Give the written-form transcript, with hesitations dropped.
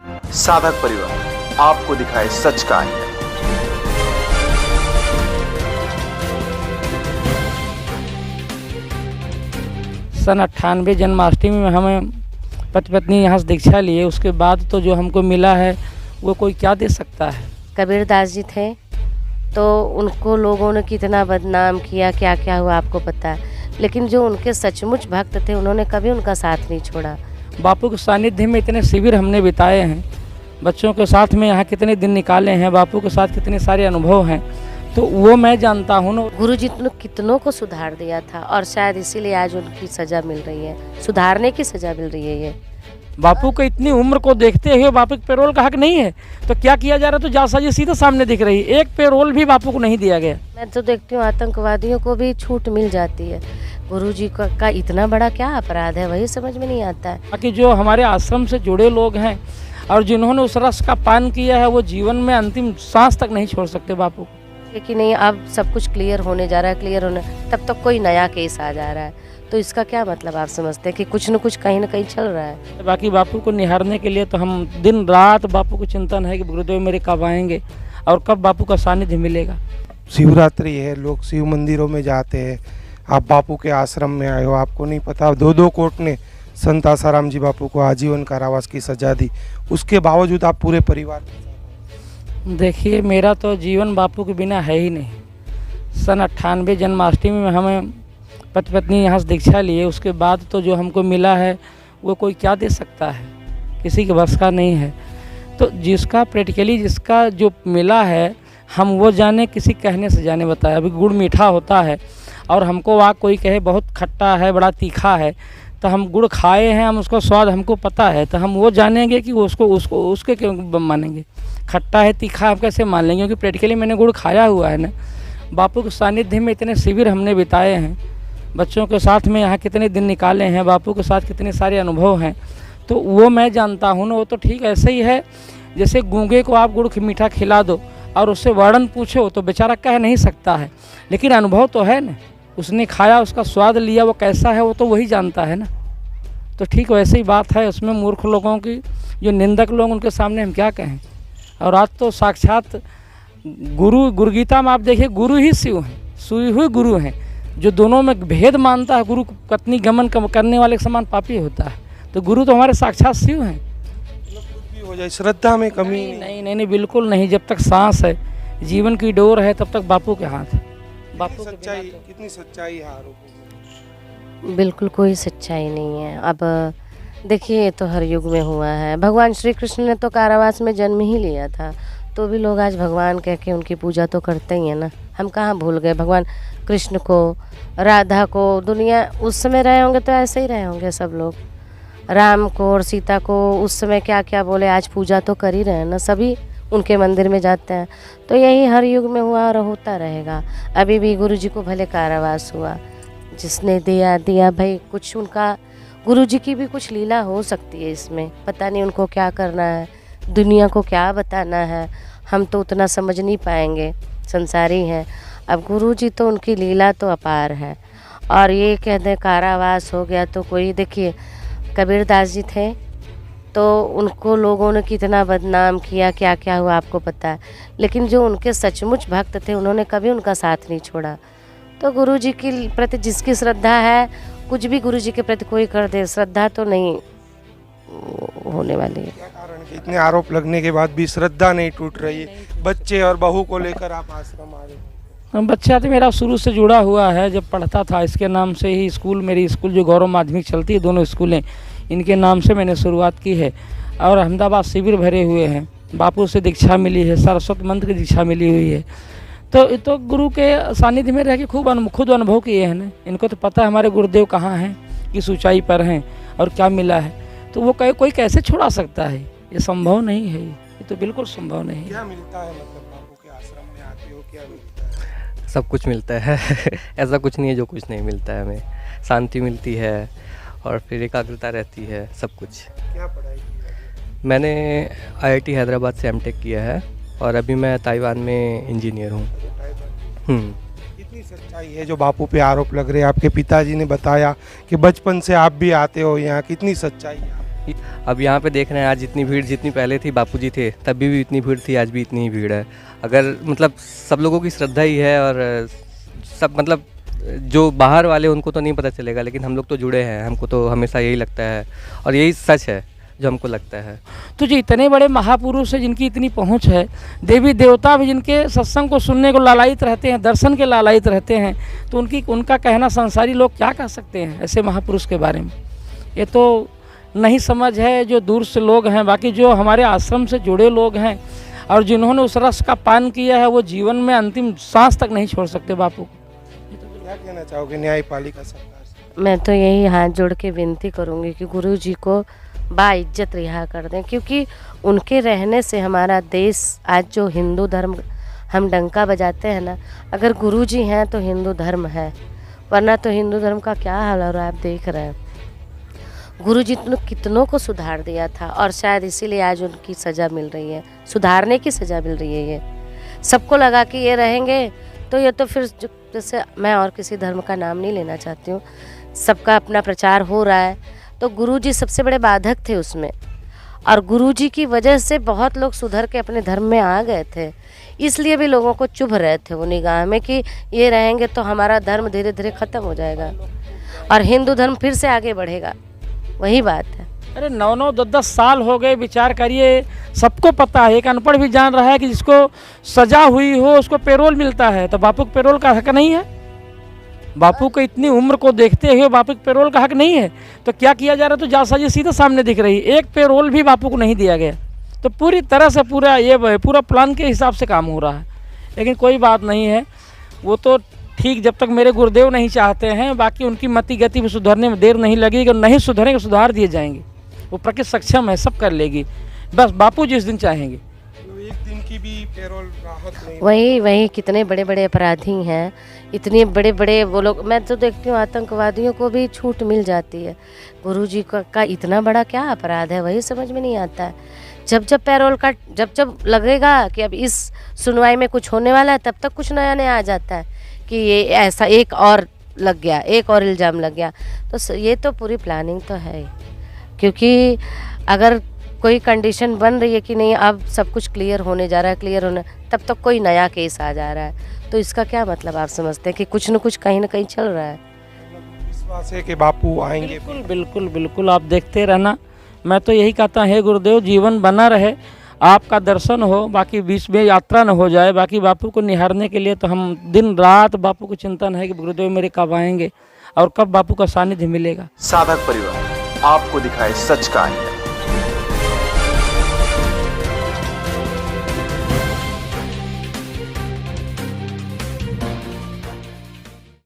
साधक परिवार आपको दिखाए सच का आईना। सन 98 जन्माष्टमी में हमें पति पत्नी यहाँ से दीक्षा लिए, उसके बाद तो जो हमको मिला है वो कोई क्या दे सकता है। कबीरदास जी थे तो उनको लोगों ने कितना बदनाम किया, क्या क्या हुआ आपको पता है, लेकिन जो उनके सचमुच भक्त थे उन्होंने कभी उनका साथ नहीं छोड़ा। बापू के सानिध्य में इतने शिविर हमने बिताए हैं, बच्चों के साथ में यहाँ कितने दिन निकाले हैं, बापू के साथ कितने सारे अनुभव हैं, तो वो मैं जानता हूँ ना। गुरु जी ने कितनों को सुधार दिया था और शायद इसीलिए आज उनकी सज़ा मिल रही है, सुधारने की सज़ा मिल रही है। ये बापू को इतनी उम्र को देखते हुए बापू के पेरोल का हक नहीं है तो क्या किया जा रहा है, तो जालसाजी सीधे सामने दिख रही है। एक पेरोल भी बापू को नहीं दिया गया। मैं तो देखती हूँ आतंकवादियों को भी छूट मिल जाती है, गुरु जी का इतना बड़ा क्या अपराध है, वही समझ में नहीं आता है। बाकी जो हमारे आश्रम से जुड़े लोग हैं और जिन्होंने उस रस का पान किया है वो जीवन में अंतिम सांस तक नहीं छोड़ सकते बापू को। कि नहीं अब सब कुछ क्लियर होने जा रहा है, क्लियर होने तब तक कोई नया केस आ जा रहा है, तो इसका क्या मतलब आप समझते हैं कि कुछ न कुछ कहीं ना कहीं चल रहा है। बाकी बापू को निहारने के लिए तो हम दिन रात बापू को चिंतन है कि गुरुदेव मेरे कब आएंगे और कब बापू का सानिध्य मिलेगा। शिवरात्रि है, लोग शिव मंदिरों में जाते हैं, आप बापू के आश्रम में आए हो, आपको नहीं पता 2 कोर्ट ने संत आसाराम जी बापू को आजीवन कारावास की सजा दी, उसके बावजूद आप पूरे परिवार। देखिए मेरा तो जीवन बापू के बिना है ही नहीं। सन 98 जन्माष्टमी में हमें पति पत्नी यहाँ से दीक्षा लिए, उसके बाद तो जो हमको मिला है वो कोई क्या दे सकता है, किसी के बस का नहीं है। तो जिसका प्रैक्टिकली जिसका जो मिला है हम वो जाने, किसी कहने से जाने बताया। अभी गुड़ मीठा होता है और हमको वहाँ कोई कहे बहुत खट्टा है, बड़ा तीखा है, तो हम गुड़ खाए हैं, हम उसका स्वाद हमको पता है, तो हम वो जानेंगे कि उसके क्यों मानेंगे। खट्टा है तीखा हम कैसे मान लेंगे, क्योंकि प्रैक्टिकली मैंने गुड़ खाया हुआ है ना। बापू के सानिध्य में इतने शिविर हमने बिताए हैं, बच्चों के साथ में यहाँ कितने दिन निकाले हैं, बापू के साथ कितने सारे अनुभव हैं, तो वो मैं जानता हूँ ना। वो तो ठीक ऐसे ही है जैसे गूंगे को आप गुड़ मीठा खिला दो और उससे वर्णन पूछो तो बेचारा कह नहीं सकता है, लेकिन अनुभव तो है ना, उसने खाया, उसका स्वाद लिया, वो कैसा है वो तो वही जानता है ना। तो ठीक वैसे ही बात है उसमें। मूर्ख लोगों की, जो निंदक लोग, उनके सामने हम क्या कहें। और आज तो साक्षात गुरु गीता में आप देखिए गुरु ही शिव हैं, सुई हुई गुरु हैं। जो दोनों में भेद मानता है, गुरु पत्नी गमन करने वाले के समान पापी होता है, तो गुरु तो हमारे साक्षात शिव हैं। कुछ भी हो जाए श्रद्धा में कमी नहीं, बिल्कुल नहीं। जब तक सांस है, जीवन की डोर है, तब तक बापू के हाथ है। बापू सच्चाई, कितनी सच्चाई है आरोपों में? बिल्कुल कोई सच्चाई नहीं है। अब देखिए ये तो हर युग में हुआ है। भगवान श्री कृष्ण ने तो कारावास में जन्म ही लिया था, तो भी लोग आज भगवान कह के उनकी पूजा तो करते ही हैं ना। हम कहाँ भूल गए भगवान कृष्ण को, राधा को। दुनिया उस समय रहे होंगे तो ऐसे ही रहे होंगे सब लोग। राम को और सीता को उस समय क्या क्या बोले, आज पूजा तो कर ही रहे हैं ना, सभी उनके मंदिर में जाते हैं। तो यही हर युग में हुआ और होता रहेगा। अभी भी गुरु जी को भले कारावास हुआ, जिसने दिया भाई, कुछ उनका गुरु जी की भी कुछ लीला हो सकती है इसमें। पता नहीं उनको क्या करना है, दुनिया को क्या बताना है, हम तो उतना समझ नहीं पाएंगे, संसारी हैं। अब गुरु जी तो उनकी लीला तो अपार है। और ये कह दें कारावास हो गया तो कोई, देखिए कबीरदास जी थे तो उनको लोगों ने कितना बदनाम किया, क्या क्या हुआ आपको पता है, लेकिन जो उनके सचमुच भक्त थे उन्होंने कभी उनका साथ नहीं छोड़ा। तो गुरु जी के प्रति जिसकी श्रद्धा है, कुछ भी गुरु जी के प्रति कोई कर दे, श्रद्धा तो नहीं होने वाली है। क्या कारण कि इतने आरोप लगने के बाद भी श्रद्धा नहीं टूट रही है? बच्चे और बहू को लेकर आप आश्रम आ रहे हैं। बच्चा तो मेरा शुरू से जुड़ा हुआ है, जब पढ़ता था इसके नाम से ही स्कूल, मेरी स्कूल जो गौरव माध्यमिक चलती है, दोनों स्कूलें इनके नाम से मैंने शुरुआत की है। और अहमदाबाद शिविर भरे हुए हैं, बापू से दीक्षा मिली है, सरस्वत मंत्र की दीक्षा मिली हुई है। तो गुरु के सानिध्य में रह के खुद अनुभव किए हैं ना। इनको तो पता है हमारे गुरुदेव कहाँ हैं, किस ऊंचाई पर हैं और क्या मिला है, तो वो कोई कैसे छुड़ा सकता है? ये संभव नहीं है, ये तो बिल्कुल संभव नहीं है। क्या मिलता है, मतलब बापू के आश्रम में आते हो क्या मिलता है? सब कुछ मिलता है ऐसा कुछ नहीं है जो कुछ नहीं मिलता है। हमें शांति मिलती है और फिर एकाग्रता रहती है, सब कुछ। क्या पढ़ाई की है? मैंने IIT हैदराबाद से M.Tech किया है और अभी मैं ताइवान में इंजीनियर हूँ। कितनी सच्चाई है जो बापू पे आरोप लग रहे हैं? आपके पिताजी ने बताया कि बचपन से आप भी आते हो यहाँ, कितनी सच्चाई है? अब यहाँ पे देख रहे हैं आज जितनी भीड़ जितनी पहले थी बापूजी थे तभी भी इतनी भीड़ थी, आज भी इतनी ही भीड़ है। अगर मतलब सब लोगों की श्रद्धा ही है और सब मतलब जो बाहर वाले उनको तो नहीं पता चलेगा, लेकिन हम लोग तो जुड़े हैं, हमको तो हमेशा यही लगता है और यही सच है जो हमको लगता है। तो जो इतने बड़े महापुरुष हैं जिनकी इतनी पहुंच है, देवी देवता भी जिनके सत्संग को सुनने को लालायित रहते हैं, दर्शन के लालायित रहते हैं, तो उनका कहना संसारी लोग क्या कह सकते हैं ऐसे महापुरुष के बारे में? ये तो नहीं समझ है जो दूर से लोग हैं। बाकी जो हमारे आश्रम से जुड़े लोग हैं और जिन्होंने उस रस का पान किया है वो जीवन में अंतिम सांस तक नहीं छोड़ सकते बापू को। क्या कहना चाहोगे न्यायपालिका सरकार से? मैं तो यही हाथ जोड़ के विनती करूँगी कि गुरु जी को बाइज्जत रिहा कर दें, क्योंकि उनके रहने से हमारा देश आज जो हिंदू धर्म हम डंका बजाते हैं ना, अगर गुरु जी हैं तो हिंदू धर्म है, वरना तो हिंदू धर्म का क्या हाल हो रहा है आप देख रहे हैं। गुरु जी ने कितनों को सुधार दिया था और शायद इसीलिए आज उनकी सज़ा मिल रही है, सुधारने की सज़ा मिल रही है। ये सबको लगा कि ये रहेंगे तो ये तो फिर जैसे मैं और किसी धर्म का नाम नहीं लेना चाहती हूँ, सबका अपना प्रचार हो रहा है, तो गुरु जी सबसे बड़े बाधक थे उसमें, और गुरु जी की वजह से बहुत लोग सुधर के अपने धर्म में आ गए थे। इसलिए भी लोगों को चुभ रहे थे वो निगाह में कि ये रहेंगे तो हमारा धर्म धीरे धीरे ख़त्म हो जाएगा और हिंदू धर्म फिर से आगे बढ़ेगा। वही बात है। अरे 9-9 10-10 साल हो गए, विचार करिए, सबको पता है, एक अनपढ़ भी जान रहा है कि जिसको सजा हुई हो उसको पेरोल मिलता है, तो बापू को पेरोल का हक नहीं है? बापू को इतनी उम्र को देखते हुए बापू को पेरोल का हक नहीं है? तो क्या किया जा रहा है? तो जालसाजी सीधे सामने दिख रही है, एक पेरोल भी बापू को नहीं दिया गया। तो पूरी तरह से पूरा प्लान के हिसाब से काम हो रहा है। लेकिन कोई बात नहीं है, वो तो ठीक जब तक मेरे गुरुदेव नहीं चाहते हैं, बाकी उनकी मति गति में सुधरने में देर नहीं लगेगी। अगर नहीं सुधरेंगे सुधार दिए जाएंगे, वो प्रकृति सक्षम है, सब कर लेगी, बस बापू जिस दिन चाहेंगे। तो एक दिन की भी पेरोल राहत नहीं। वही कितने बड़े बड़े अपराधी हैं, इतने बड़े बड़े वो लोग, मैं तो देखती हूँ आतंकवादियों को भी छूट मिल जाती है। गुरु जी का इतना बड़ा क्या अपराध है, वही समझ में नहीं आता है। जब पेरोल का जब लगेगा कि अब इस सुनवाई में कुछ होने वाला है, तब तक कुछ नया नया आ जाता है कि ये ऐसा एक और लग गया, एक और इल्ज़ाम लग गया। तो ये तो पूरी प्लानिंग तो है ही, क्योंकि अगर कोई कंडीशन बन रही है कि नहीं अब सब कुछ क्लियर होने जा रहा है, क्लियर होने, तब तक कोई नया केस आ जा रहा है, तो इसका क्या मतलब आप समझते हैं कि कुछ न कुछ कहीं ना कहीं चल रहा है। विश्वास है कि बापू आएंगे। बिल्कुल बिल्कुल बिल्कुल, आप देखते रहना। मैं तो यही कहता है गुरुदेव जीवन बना रहे, आपका दर्शन हो, बाकी बीच में यात्रा न हो जाए। बाकी बापू को निहारने के लिए तो हम दिन रात बापू को चिंतन है कि गुरुदेव मेरे कब आएंगे और कब बापू का सानिध्य मिलेगा। साधक परिवार आपको दिखाए सच का आईना।